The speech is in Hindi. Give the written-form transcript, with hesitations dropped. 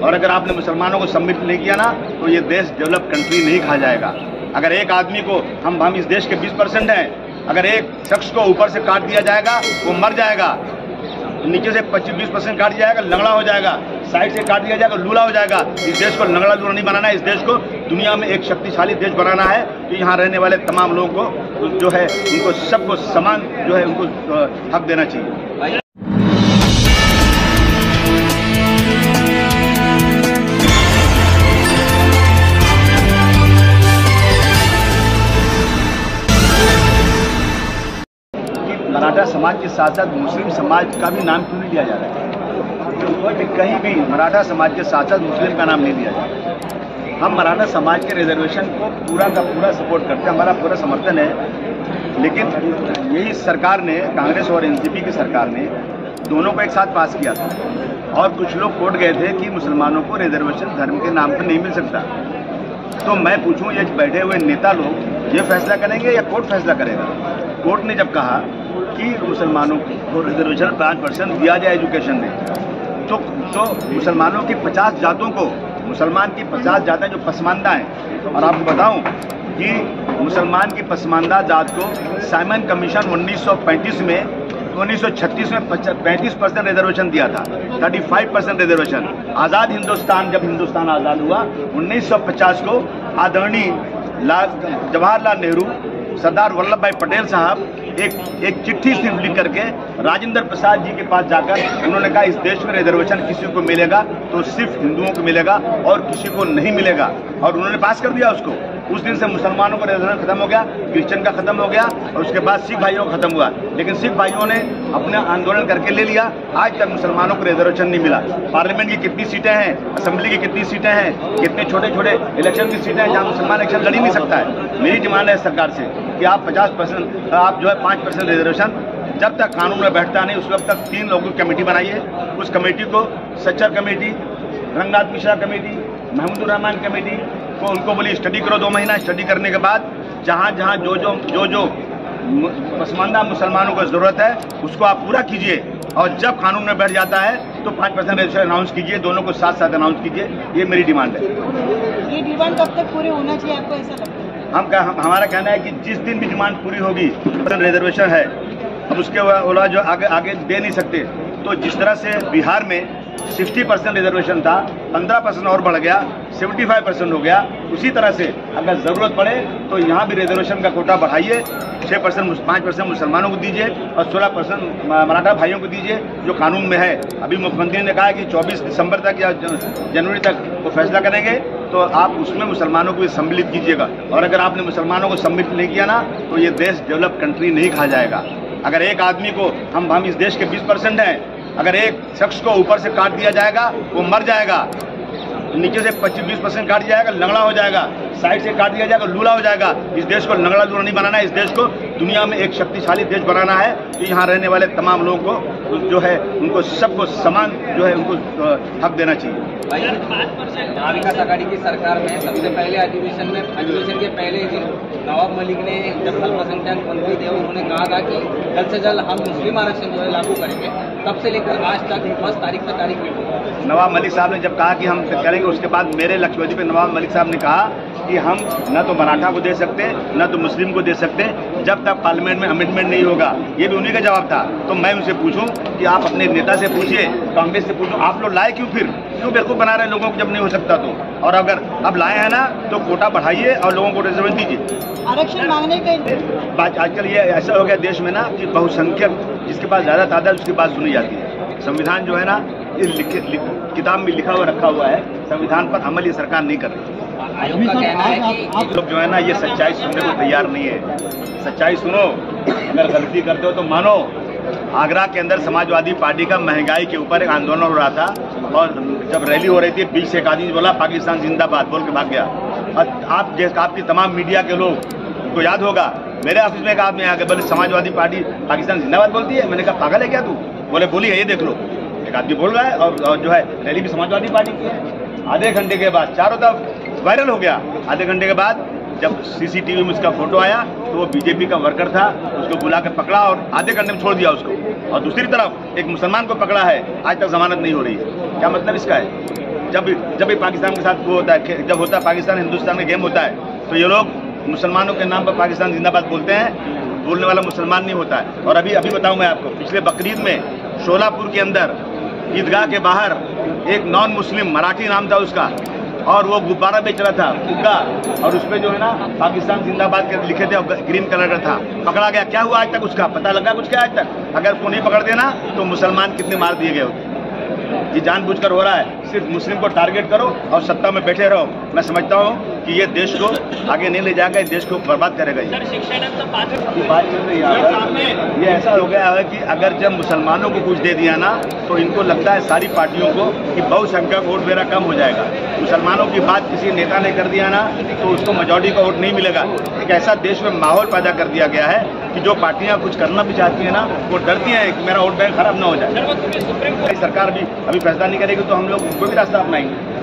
और अगर आपने मुसलमानों को सम्मिलित नहीं किया ना तो ये देश डेवलप कंट्री नहीं कहा जाएगा। अगर एक आदमी को हम इस देश के 20% हैं, अगर एक शख्स को ऊपर से काट दिया जाएगा वो मर जाएगा, नीचे से 25-20% काट दिया जाएगा लंगड़ा हो जाएगा, साइड से काट दिया जाएगा लूला हो जाएगा। इस देश को लंगड़ा लूला नहीं बनाना है, इस देश को दुनिया में एक शक्तिशाली देश बनाना है कि यहाँ रहने वाले तमाम लोगों को जो है उनको सबको समान जो है उनको हक देना चाहिए। मराठा समाज के साथ साथ मुस्लिम समाज का भी नाम क्यों नहीं लिया जा रहा है? कहीं भी मराठा समाज के साथ साथ मुस्लिम का नाम नहीं लिया जा रहा। हम मराठा समाज के रिजर्वेशन को पूरा का पूरा सपोर्ट करते हैं, हमारा पूरा समर्थन है। लेकिन यही सरकार ने, कांग्रेस और एनसीपी की सरकार ने दोनों को एक साथ पास किया था और कुछ लोग कोर्ट गए थे कि मुसलमानों को रिजर्वेशन धर्म के नाम पर नहीं मिल सकता। तो मैं पूछूं, ये बैठे हुए नेता लोग ये फैसला करेंगे या कोर्ट फैसला करेगा? कोर्ट ने जब कहा कि मुसलमानों को रिजर्वेशन 5% दिया जाए एजुकेशन में, तो मुसलमानों की 50 जातों को, मुसलमान की 50 जातें जो पसमानदा हैं, और आपको बताऊं कि मुसलमान की पसमानदा जात को साइमन कमीशन 1935 में 1936 में 35% रिजर्वेशन दिया था, 35% रिजर्वेशन। आज़ाद हिंदुस्तान, जब हिंदुस्तान आज़ाद हुआ 1950 को आदरणीय जवाहरलाल नेहरू, सरदार वल्लभ भाई पटेल साहब एक चिट्ठी सिर्फ लिख करके राजेंद्र प्रसाद जी के पास जाकर उन्होंने कहा इस देश में रिजर्वेशन किसी को मिलेगा तो सिर्फ हिंदुओं को मिलेगा और किसी को नहीं मिलेगा, और उन्होंने पास कर दिया उसको। उस दिन से मुसलमानों का रिजर्वेशन खत्म हो गया, क्रिश्चियन का खत्म हो गया और उसके बाद सिख भाइयों का खत्म हुआ। लेकिन सिख भाइयों ने अपना आंदोलन करके ले लिया, आज तक मुसलमानों को रिजर्वेशन नहीं मिला। पार्लियामेंट की कितनी सीटें हैं, असेंबली की कितनी सीटें हैं, कितने छोटे छोटे इलेक्शन की सीटें हैं जहाँ मुसलमान इलेक्शन लड़ ही नहीं सकता है। मेरी डिमांड है सरकार से कि आप 50%, आप जो है 5% रिजर्वेशन जब तक कानून में बैठता नहीं उस वक्त तक 3 लोगों की कमेटी बनाइए। उस कमेटी को Sachar committee, Ranganath Mishra committee, Mahmoodur Rahman committee को उनको बोली स्टडी करो, 2 महीना स्टडी करने के बाद जहाँ जहाँ जो पसमानदा मुसलमानों को ज़रूरत है उसको आप पूरा कीजिए, और जब कानून में बैठ जाता है तो 5% रिजर्वेशन अनाउंस कीजिए, दोनों को साथ साथ अनाउंस कीजिए। ये मेरी डिमांड है। ये डिमांड कब तक पूरी होना चाहिए आपको ऐसा लगता है? हमारा कहना है कि जिस दिन भी डिमांड पूरी होगी, रिजर्वेशन है, अब उसके अलावा जो आगे दे नहीं सकते। तो जिस तरह से बिहार में 60% रिजर्वेशन था, 15% और बढ़ गया, 75% हो गया, उसी तरह से अगर ज़रूरत पड़े तो यहाँ भी रिजर्वेशन का कोटा बढ़ाइए। 5% मुसलमानों को दीजिए और 16% मराठा भाइयों को दीजिए जो कानून में है। अभी मुख्यमंत्री ने कहा कि 24 दिसंबर तक या जनवरी तक वो फैसला करेंगे, तो आप उसमें मुसलमानों को भी सम्मिलित कीजिएगा। और अगर आपने मुसलमानों को सम्मिलित नहीं किया ना तो ये देश डेवलप कंट्री नहीं कहा जाएगा। अगर एक आदमी को हम इस देश के 20% हैं, अगर एक शख्स को ऊपर से काट दिया जाएगा वो मर जाएगा, नीचे से 25-20% काट दिया जाएगा लंगड़ा हो जाएगा, साइड से काट दिया जाएगा लूला हो जाएगा। इस देश को लंगड़ा लूला नहीं बनाना है, इस देश को दुनिया में एक शक्तिशाली देश बनाना है कि यहाँ रहने वाले तमाम लोगों को जो है उनको सबको समान जो है उनको हक देना चाहिए। महाविकास आघाड़ी की सरकार में सबसे पहले अधिवेशन के पहले नवाब मलिक ने जब अल्पसंख्यक मंत्री थे उन्होंने कहा था कि जल्द से जल्द हम मुस्लिम आरक्षण जो है लागू करेंगे। तब से लेकर आज तक 10 तारीख तक तारीख नवाब मलिक साहब ने जब कहा कि हम करेंगे, उसके बाद मेरे लक्ष्यवेदी पे नवाब मलिक साहब ने कहा कि हम न तो मराठा को दे सकते न तो मुस्लिम को दे सकते जब तक पार्लियामेंट में अमेंडमेंट नहीं होगा। ये भी उन्हीं का जवाब था। तो मैं उनसे पूछूं कि आप अपने नेता से पूछिए, कांग्रेस से पूछो, आप लोग लाए क्यों, फिर क्यों बेवकूफ़ बना रहे हैं लोगों को जब नहीं हो सकता तो? और अगर अब लाए हैं ना तो कोटा बढ़ाइए और लोगों को रिजर्वेशन दीजिए। आरक्षण मांगने का आजकल ये ऐसा हो गया देश में ना कि बहुसंख्यक जिसके पास ज़्यादा तादाद उसकी बात सुनी जाती है। संविधान जो है ना ये किताब में लिखा हुआ रखा हुआ है, संविधान पर अमल ये सरकार नहीं कर रही। आयोग का कहना है कि लोग जो है ना ये सच्चाई सुनने को तैयार नहीं है। सच्चाई सुनो, अगर गलती करते हो तो मानो। आगरा के अंदर समाजवादी पार्टी का महंगाई के ऊपर एक आंदोलन हो रहा था और जब रैली हो रही थी बीच से एक आदमी बोला पाकिस्तान जिंदाबाद बोल के भाग गया। और आपकी तमाम मीडिया के लोग को याद होगा, मेरे ऑफिस में एक आदमी आके बोले समाजवादी पार्टी पाकिस्तान जिंदाबाद बोलती है। मैंने कहा पागल है क्या तू? बोले बोली है, ये देख लो। एक आदमी बोल रहा है और जो है रैली भी समाजवादी पार्टी की है। आधे घंटे के बाद चारों तरफ वायरल हो गया। आधे घंटे के बाद जब सीसीटीवी में उसका फोटो आया तो वो बीजेपी का वर्कर था, उसको बुला के पकड़ा और आधे घंटे में छोड़ दिया उसको। और दूसरी तरफ एक मुसलमान को पकड़ा है, आज तक जमानत नहीं हो रही है। क्या मतलब इसका है? जब भी पाकिस्तान के साथ वो होता है, जब होता है पाकिस्तान हिंदुस्तान का गेम होता है, तो ये लोग मुसलमानों के नाम पर पाकिस्तान जिंदाबाद बोलते हैं। बोलने वाला मुसलमान नहीं होता है। और अभी बताऊं मैं आपको, पिछले बकरीद में शोलापुर के अंदर ईदगाह के बाहर एक नॉन मुस्लिम, मराठी नाम था उसका, और वो गुब्बारा बेच रहा था फुग्गा, और उसपे जो है ना पाकिस्तान जिंदाबाद के लिखे थे, ग्रीन कलर का था। पकड़ा गया। क्या हुआ आज तक उसका पता लगा कुछ? क्या आज तक? अगर उसको नहीं पकड़ देना तो मुसलमान कितने मार दिए गए होते। ये जानबूझकर हो रहा है। सिर्फ मुस्लिम को टारगेट करो और सत्ता में बैठे रहो। मैं समझता हूँ कि ये देश को आगे नहीं ले जाएगा, इस देश को बर्बाद करेगा। ये बात चल रही है, ये ऐसा हो गया है कि अगर जब मुसलमानों को कुछ दे दिया ना, तो इनको लगता है सारी पार्टियों को कि बहुसंख्यक वोट मेरा कम हो जाएगा। मुसलमानों की बात किसी नेता ने कर दिया ना, तो उसको मेजॉरिटी का वोट नहीं मिलेगा। एक ऐसा देश में माहौल पैदा कर दिया गया है कि जो पार्टियां कुछ करना भी चाहती है ना, वो डरती हैं कि मेरा वोट बैंक खराब ना हो जाए। सरकार भी अभी फैसला नहीं करेगी तो हम लोग कोई भी रास्ता अपनाएंगे।